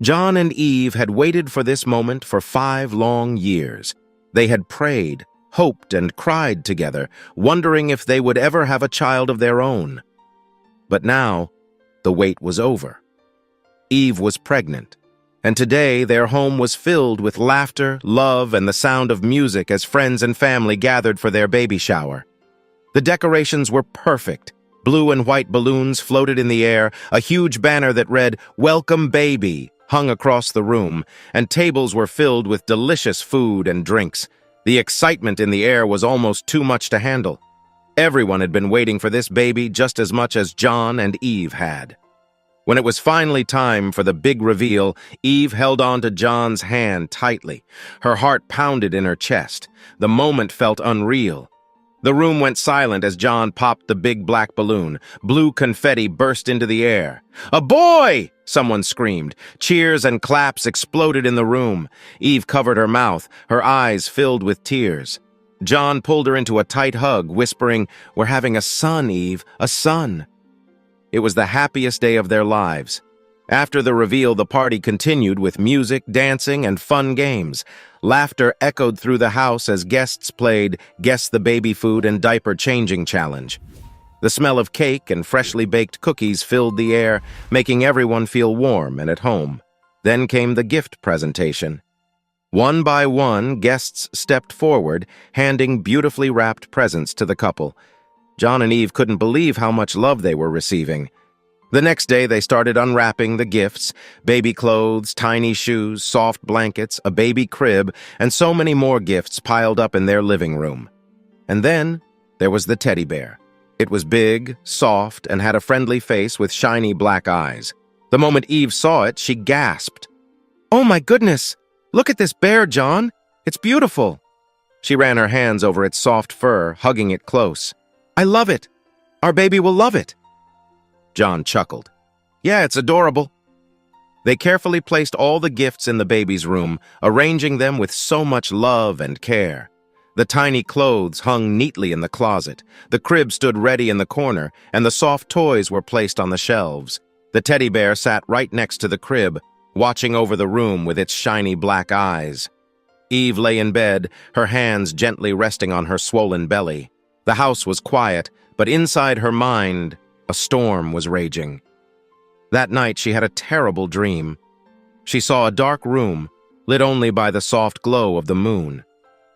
John and Eve had waited for this moment for 5 long years. They had prayed, hoped, and cried together, wondering if they would ever have a child of their own. But now, the wait was over. Eve was pregnant, and today their home was filled with laughter, love, and the sound of music as friends and family gathered for their baby shower. The decorations were perfect. Blue and white balloons floated in the air, a huge banner that read, "Welcome Baby," hung across the room, and tables were filled with delicious food and drinks. The excitement in the air was almost too much to handle. Everyone had been waiting for this baby just as much as John and Eve had. When it was finally time for the big reveal, Eve held on to John's hand tightly. Her heart pounded in her chest. The moment felt unreal. The room went silent as John popped the big black balloon. Blue confetti burst into the air. "A boy!" someone screamed. Cheers and claps exploded in the room. Eve covered her mouth, her eyes filled with tears. John pulled her into a tight hug, whispering, "We're having a son, Eve, a son." It was the happiest day of their lives. After the reveal, the party continued with music, dancing, and fun games. Laughter echoed through the house as guests played Guess the Baby Food and Diaper Changing Challenge. The smell of cake and freshly baked cookies filled the air, making everyone feel warm and at home. Then came the gift presentation. One by one, guests stepped forward, handing beautifully wrapped presents to the couple. John and Eve couldn't believe how much love they were receiving. The next day, they started unwrapping the gifts: baby clothes, tiny shoes, soft blankets, a baby crib, and so many more gifts piled up in their living room. And then there was the teddy bear. It was big, soft, and had a friendly face with shiny black eyes. The moment Eve saw it, she gasped. "Oh my goodness! Look at this bear, John! It's beautiful!" She ran her hands over its soft fur, hugging it close. "I love it! Our baby will love it!" John chuckled. "Yeah, it's adorable." They carefully placed all the gifts in the baby's room, arranging them with so much love and care. The tiny clothes hung neatly in the closet, the crib stood ready in the corner, and the soft toys were placed on the shelves. The teddy bear sat right next to the crib, watching over the room with its shiny black eyes. Eve lay in bed, her hands gently resting on her swollen belly. The house was quiet, but inside her mind, a storm was raging. That night she had a terrible dream. She saw a dark room, lit only by the soft glow of the moon.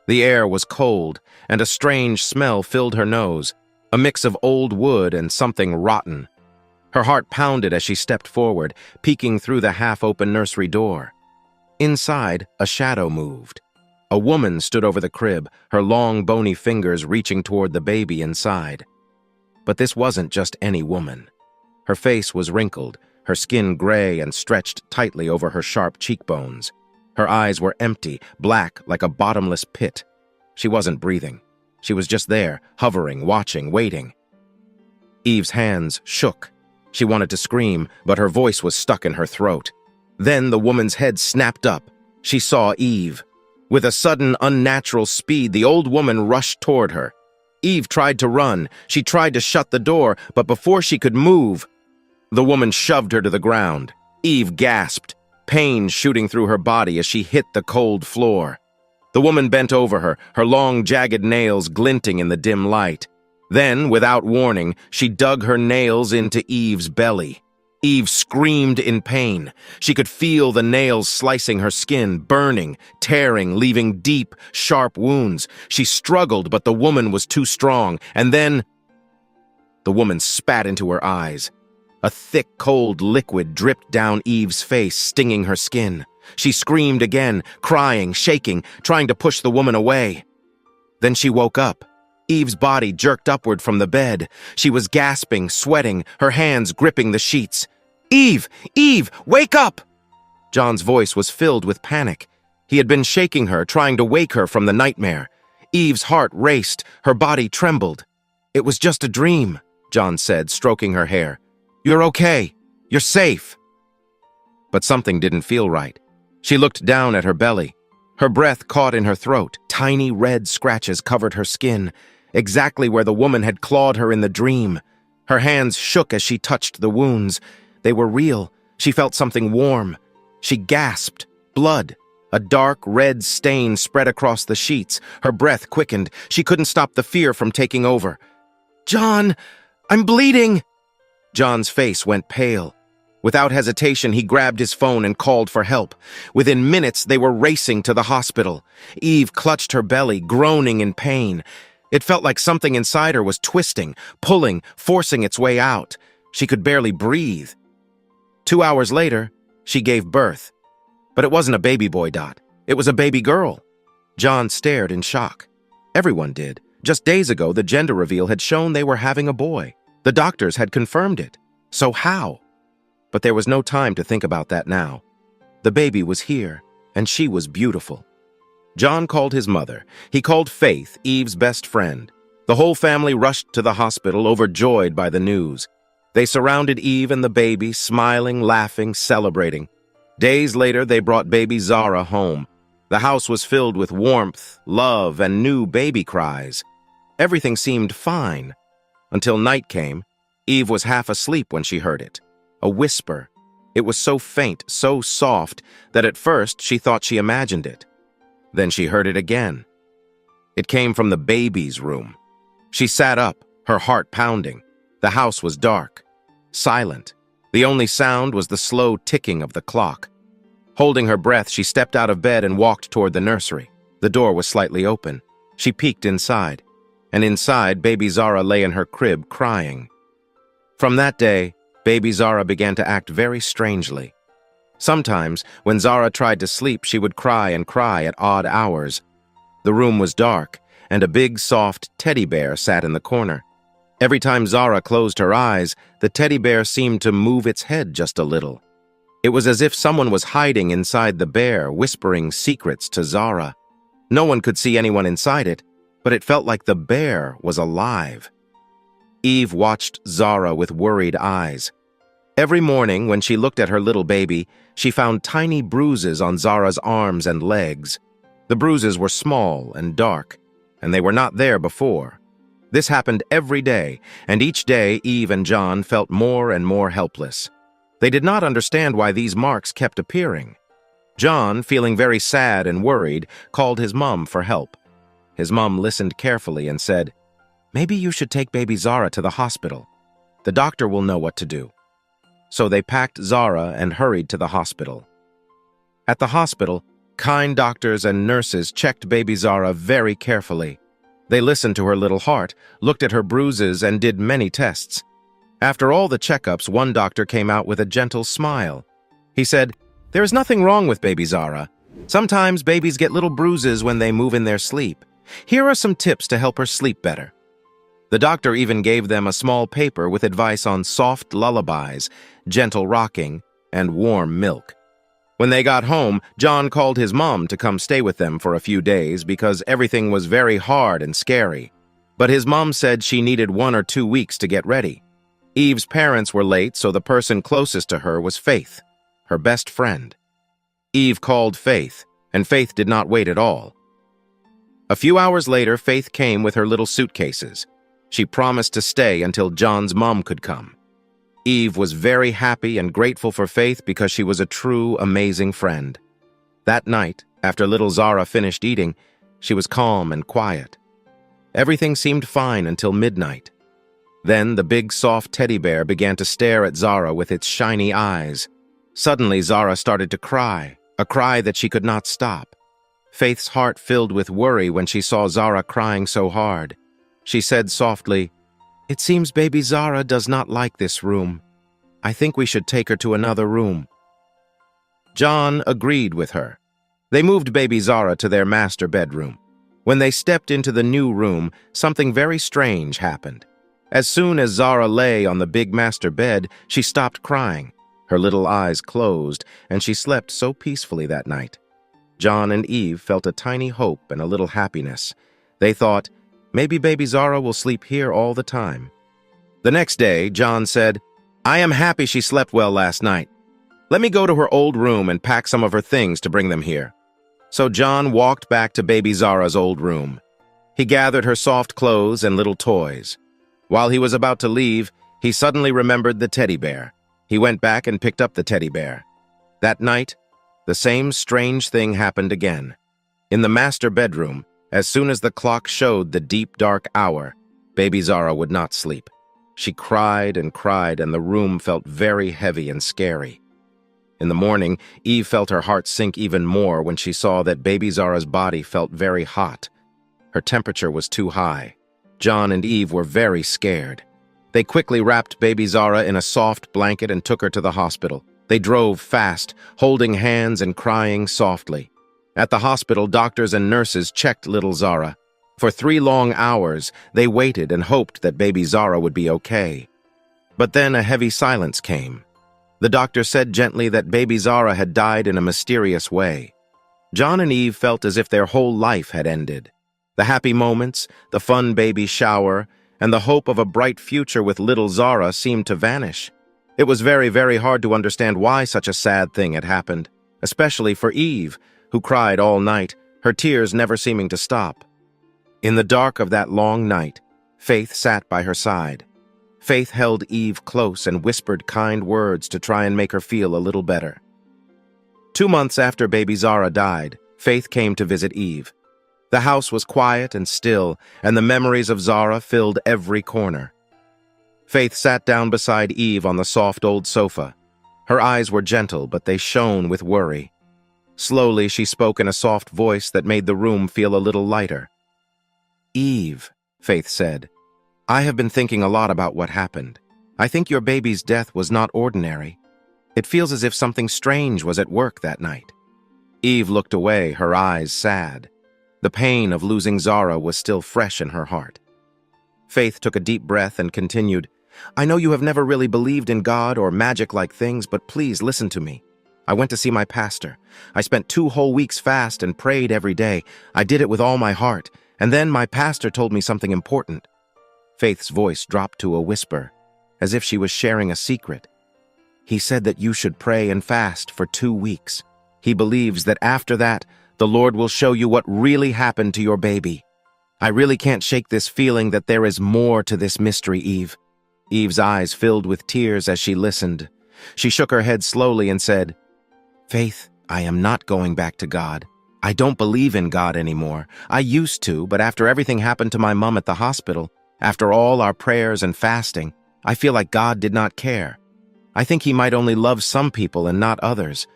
The air was cold, and a strange smell filled her nose, a mix of old wood and something rotten. Her heart pounded as she stepped forward, peeking through the half-open nursery door. Inside, a shadow moved. A woman stood over the crib, her long, bony fingers reaching toward the baby inside. But this wasn't just any woman. Her face was wrinkled, her skin gray and stretched tightly over her sharp cheekbones. Her eyes were empty, black like a bottomless pit. She wasn't breathing. She was just there, hovering, watching, waiting. Eve's hands shook. She wanted to scream, but her voice was stuck in her throat. Then the woman's head snapped up. She saw Eve. With a sudden, unnatural speed, the old woman rushed toward her. Eve tried to run. She tried to shut the door, but before she could move, the woman shoved her to the ground. Eve gasped, pain shooting through her body as she hit the cold floor. The woman bent over her, her long, jagged nails glinting in the dim light. Then, without warning, she dug her nails into Eve's belly. Eve screamed in pain. She could feel the nails slicing her skin, burning, tearing, leaving deep, sharp wounds. She struggled, but the woman was too strong. And then, the woman spat into her eyes. A thick, cold liquid dripped down Eve's face, stinging her skin. She screamed again, crying, shaking, trying to push the woman away. Then she woke up. Eve's body jerked upward from the bed. She was gasping, sweating, her hands gripping the sheets. "Eve! Eve! Wake up!" John's voice was filled with panic. He had been shaking her, trying to wake her from the nightmare. Eve's heart raced, her body trembled. "It was just a dream," John said, stroking her hair. "You're okay. You're safe." But something didn't feel right. She looked down at her belly. Her breath caught in her throat. Tiny red scratches covered her skin, exactly where the woman had clawed her in the dream. Her hands shook as she touched the wounds. They were real. She felt something warm. She gasped. Blood. A dark red stain spread across the sheets. Her breath quickened. She couldn't stop the fear from taking over. "John, I'm bleeding!" John's face went pale. Without hesitation, he grabbed his phone and called for help. Within minutes, they were racing to the hospital. Eve clutched her belly, groaning in pain. It felt like something inside her was twisting, pulling, forcing its way out. She could barely breathe. 2 hours later, she gave birth. But it wasn't a baby boy, Dot. It was a baby girl. John stared in shock. Everyone did. Just days ago, the gender reveal had shown they were having a boy. The doctors had confirmed it. So how? But there was no time to think about that now. The baby was here, and she was beautiful. John called his mother. He called Faith, Eve's best friend. The whole family rushed to the hospital, overjoyed by the news. They surrounded Eve and the baby, smiling, laughing, celebrating. Days later, they brought baby Zara home. The house was filled with warmth, love, and new baby cries. Everything seemed fine. Until night came. Eve was half asleep when she heard it. A whisper. It was so faint, so soft, that at first she thought she imagined it. Then she heard it again. It came from the baby's room. She sat up, her heart pounding. The house was dark, silent. The only sound was the slow ticking of the clock. Holding her breath, she stepped out of bed and walked toward the nursery. The door was slightly open. She peeked inside. And inside, baby Zara lay in her crib, crying. From that day, baby Zara began to act very strangely. Sometimes, when Zara tried to sleep, she would cry and cry at odd hours. The room was dark, and a big, soft teddy bear sat in the corner. Every time Zara closed her eyes, the teddy bear seemed to move its head just a little. It was as if someone was hiding inside the bear, whispering secrets to Zara. No one could see anyone inside it, but it felt like the bear was alive. Eve watched Zara with worried eyes. Every morning, when she looked at her little baby, she found tiny bruises on Zara's arms and legs. The bruises were small and dark, and they were not there before. This happened every day, and each day Eve and John felt more and more helpless. They did not understand why these marks kept appearing. John, feeling very sad and worried, called his mom for help. His mom listened carefully and said, "Maybe you should take baby Zara to the hospital. The doctor will know what to do." So they packed Zara and hurried to the hospital. At the hospital, kind doctors and nurses checked baby Zara very carefully. They listened to her little heart, looked at her bruises, and did many tests. After all the checkups, one doctor came out with a gentle smile. He said, "There is nothing wrong with baby Zara. Sometimes babies get little bruises when they move in their sleep. Here are some tips to help her sleep better." The doctor even gave them a small paper with advice on soft lullabies, gentle rocking, and warm milk. When they got home, John called his mom to come stay with them for a few days because everything was very hard and scary. But his mom said she needed 1 or 2 weeks to get ready. Eve's parents were late, so the person closest to her was Faith, her best friend. Eve called Faith, and Faith did not wait at all. A few hours later, Faith came with her little suitcases. She promised to stay until John's mom could come. Eve was very happy and grateful for Faith because she was a true, amazing friend. That night, after little Zara finished eating, she was calm and quiet. Everything seemed fine until midnight. Then the big, soft teddy bear began to stare at Zara with its shiny eyes. Suddenly, Zara started to cry, a cry that she could not stop. Faith's heart filled with worry when she saw Zara crying so hard. She said softly, "It seems baby Zara does not like this room. I think we should take her to another room." John agreed with her. They moved baby Zara to their master bedroom. When they stepped into the new room, something very strange happened. As soon as Zara lay on the big master bed, she stopped crying. Her little eyes closed, and she slept so peacefully that night. John and Eve felt a tiny hope and a little happiness. They thought, maybe baby Zara will sleep here all the time. The next day, John said, "I am happy she slept well last night. Let me go to her old room and pack some of her things to bring them here." So John walked back to baby Zara's old room. He gathered her soft clothes and little toys. While he was about to leave, he suddenly remembered the teddy bear. He went back and picked up the teddy bear. That night, The same strange thing happened again. In the master bedroom, as soon as the clock showed the deep, dark hour, baby Zara would not sleep. She cried, and the room felt very heavy and scary. In the morning, Eve felt her heart sink even more when she saw that baby Zara's body felt very hot. Her temperature was too high. John and Eve were very scared. They quickly wrapped baby Zara in a soft blanket and took her to the hospital. They drove fast, holding hands and crying softly. At the hospital, doctors and nurses checked little Zara. For 3 long hours, they waited and hoped that baby Zara would be okay. But then a heavy silence came. The doctor said gently that baby Zara had died in a mysterious way. John and Eve felt as if their whole life had ended. The happy moments, the fun baby shower, and the hope of a bright future with little Zara seemed to vanish. It was very, very hard to understand why such a sad thing had happened, especially for Eve, who cried all night, her tears never seeming to stop. In the dark of that long night, Faith sat by her side. Faith held Eve close and whispered kind words to try and make her feel a little better. 2 months after baby Zara died, Faith came to visit Eve. The house was quiet and still, and the memories of Zara filled every corner. Faith sat down beside Eve on the soft old sofa. Her eyes were gentle, but they shone with worry. Slowly, she spoke in a soft voice that made the room feel a little lighter. "Eve," Faith said, "I have been thinking a lot about what happened. I think your baby's death was not ordinary. It feels as if something strange was at work that night." Eve looked away, her eyes sad. The pain of losing Zara was still fresh in her heart. Faith took a deep breath and continued, "I know you have never really believed in God or magic-like things, but please listen to me. I went to see my pastor. I spent 2 whole weeks fast and prayed every day. I did it with all my heart, and then my pastor told me something important." Faith's voice dropped to a whisper, as if she was sharing a secret. "He said that you should pray and fast for 2 weeks. He believes that after that, the Lord will show you what really happened to your baby. I really can't shake this feeling that there is more to this mystery, Eve." Eve's eyes filled with tears as she listened. She shook her head slowly and said, "Faith, I am not going back to God. I don't believe in God anymore. I used to, but after everything happened to my mom at the hospital, after all our prayers and fasting, I feel like God did not care. I think He might only love some people and not others.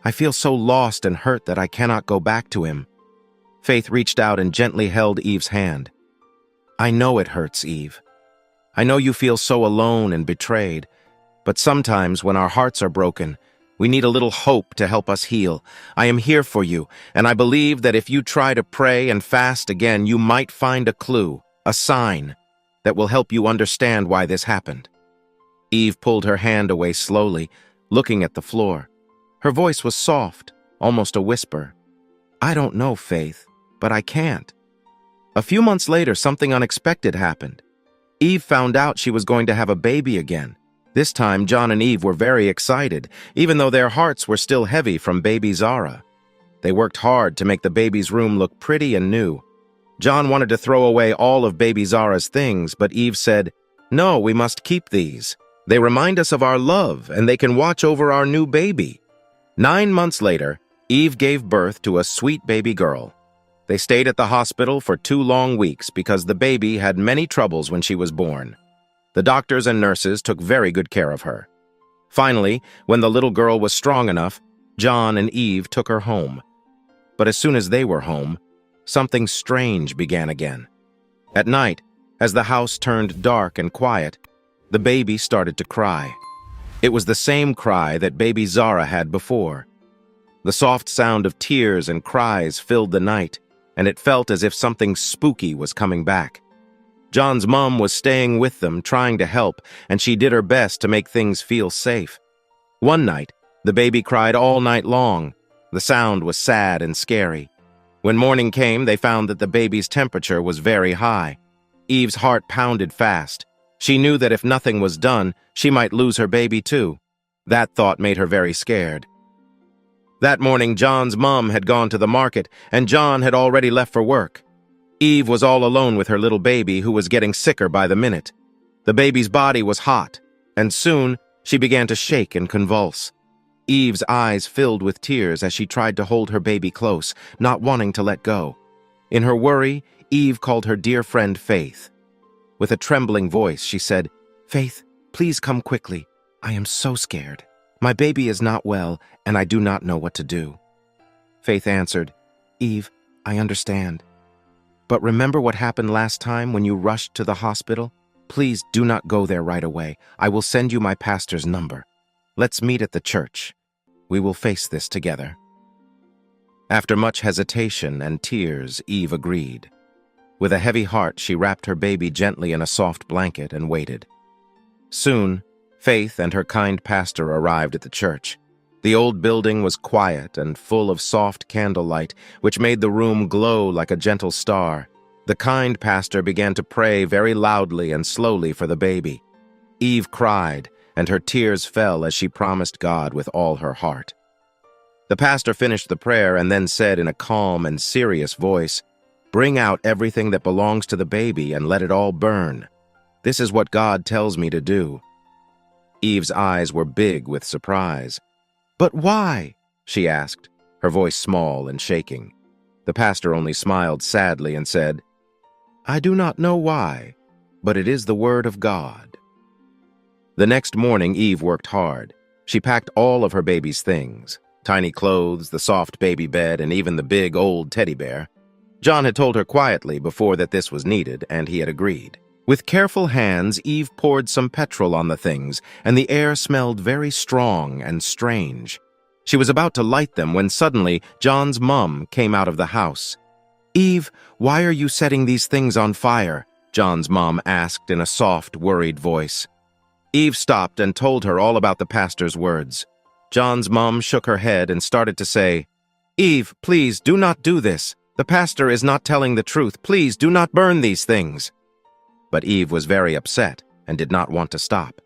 I feel so lost and hurt that I cannot go back to Him." Faith reached out and gently held Eve's hand. "I know it hurts, Eve. I know you feel so alone and betrayed, but sometimes when our hearts are broken, we need a little hope to help us heal. I am here for you, and I believe that if you try to pray and fast again, you might find a clue, a sign, that will help you understand why this happened." Eve pulled her hand away slowly, looking at the floor. Her voice was soft, almost a whisper. "I don't know, Faith, but I can't." A few months later, something unexpected happened. Eve found out she was going to have a baby again. This time, John and Eve were very excited, even though their hearts were still heavy from baby Zara. They worked hard to make the baby's room look pretty and new. John wanted to throw away all of baby Zara's things, but Eve said, "No, we must keep these. They remind us of our love, and they can watch over our new baby." 9 months later, Eve gave birth to a sweet baby girl. They stayed at the hospital for 2 long weeks because the baby had many troubles when she was born. The doctors and nurses took very good care of her. Finally, when the little girl was strong enough, John and Eve took her home. But as soon as they were home, something strange began again. At night, as the house turned dark and quiet, the baby started to cry. It was the same cry that baby Zara had before. The soft sound of tears and cries filled the night, and it felt as if something spooky was coming back. John's mom was staying with them, trying to help, and she did her best to make things feel safe. One night, the baby cried all night long. The sound was sad and scary. When morning came, they found that the baby's temperature was very high. Eve's heart pounded fast. She knew that if nothing was done, she might lose her baby too. That thought made her very scared. That morning, John's mom had gone to the market, and John had already left for work. Eve was all alone with her little baby, who was getting sicker by the minute. The baby's body was hot, and soon she began to shake and convulse. Eve's eyes filled with tears as she tried to hold her baby close, not wanting to let go. In her worry, Eve called her dear friend Faith. With a trembling voice, she said, "Faith, please come quickly. I am so scared. My baby is not well, and I do not know what to do." Faith answered, "Eve, I understand. But remember what happened last time when you rushed to the hospital? Please do not go there right away. I will send you my pastor's number. Let's meet at the church. We will face this together." After much hesitation and tears, Eve agreed. With a heavy heart, she wrapped her baby gently in a soft blanket and waited. Soon, Faith and her kind pastor arrived at the church. The old building was quiet and full of soft candlelight, which made the room glow like a gentle star. The kind pastor began to pray very loudly and slowly for the baby. Eve cried, and her tears fell as she promised God with all her heart. The pastor finished the prayer and then said in a calm and serious voice, "Bring out everything that belongs to the baby and let it all burn. This is what God tells me to do." Eve's eyes were big with surprise. "But why?" she asked, her voice small and shaking. The pastor only smiled sadly and said, "I do not know why, but it is the word of God." The next morning, Eve worked hard. She packed all of her baby's things, tiny clothes, the soft baby bed, and even the big old teddy bear. John had told her quietly before that this was needed, and he had agreed. With careful hands, Eve poured some petrol on the things, and the air smelled very strong and strange. She was about to light them when suddenly John's mom came out of the house. "Eve, why are you setting these things on fire?" John's mom asked in a soft, worried voice. Eve stopped and told her all about the pastor's words. John's mom shook her head and started to say, "Eve, please do not do this. The pastor is not telling the truth. Please do not burn these things." But Eve was very upset and did not want to stop.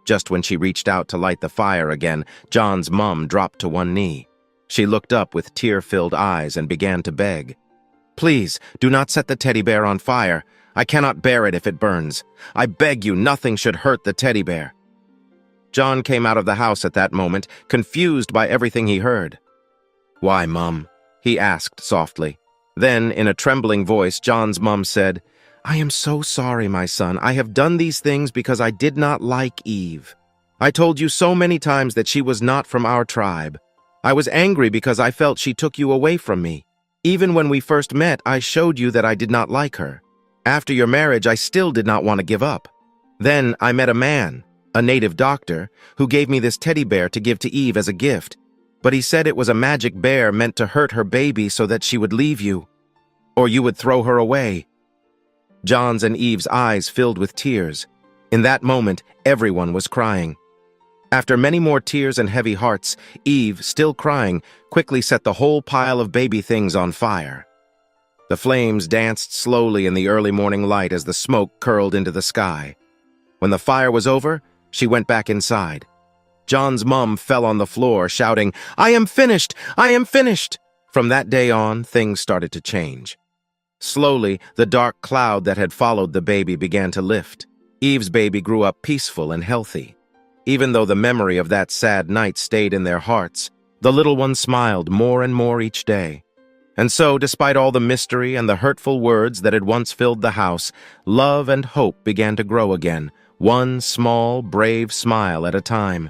Just when she reached out to light the fire again, John's mom dropped to one knee. She looked up with tear-filled eyes and began to beg. "Please, do not set the teddy bear on fire. I cannot bear it if it burns. I beg you, nothing should hurt the teddy bear." John came out of the house at that moment, confused by everything he heard. "Why, Mum?" he asked softly. Then, in a trembling voice, John's mom said, "I am so sorry, my son. I have done these things because I did not like Eve. I told you so many times that she was not from our tribe. I was angry because I felt she took you away from me. Even when we first met, I showed you that I did not like her. After your marriage, I still did not want to give up. Then I met a man, a native doctor, who gave me this teddy bear to give to Eve as a gift. But he said it was a magic bear meant to hurt her baby so that she would leave you, or you would throw her away." John's and Eve's eyes filled with tears. In that moment, everyone was crying. After many more tears and heavy hearts, Eve, still crying, quickly set the whole pile of baby things on fire. The flames danced slowly in the early morning light as the smoke curled into the sky. When the fire was over, she went back inside. John's mom fell on the floor, shouting, "I am finished! I am finished!" From that day on, things started to change. Slowly, the dark cloud that had followed the baby began to lift. Eve's baby grew up peaceful and healthy. Even though the memory of that sad night stayed in their hearts, the little one smiled more and more each day. And so, despite all the mystery and the hurtful words that had once filled the house, love and hope began to grow again, one small, brave smile at a time.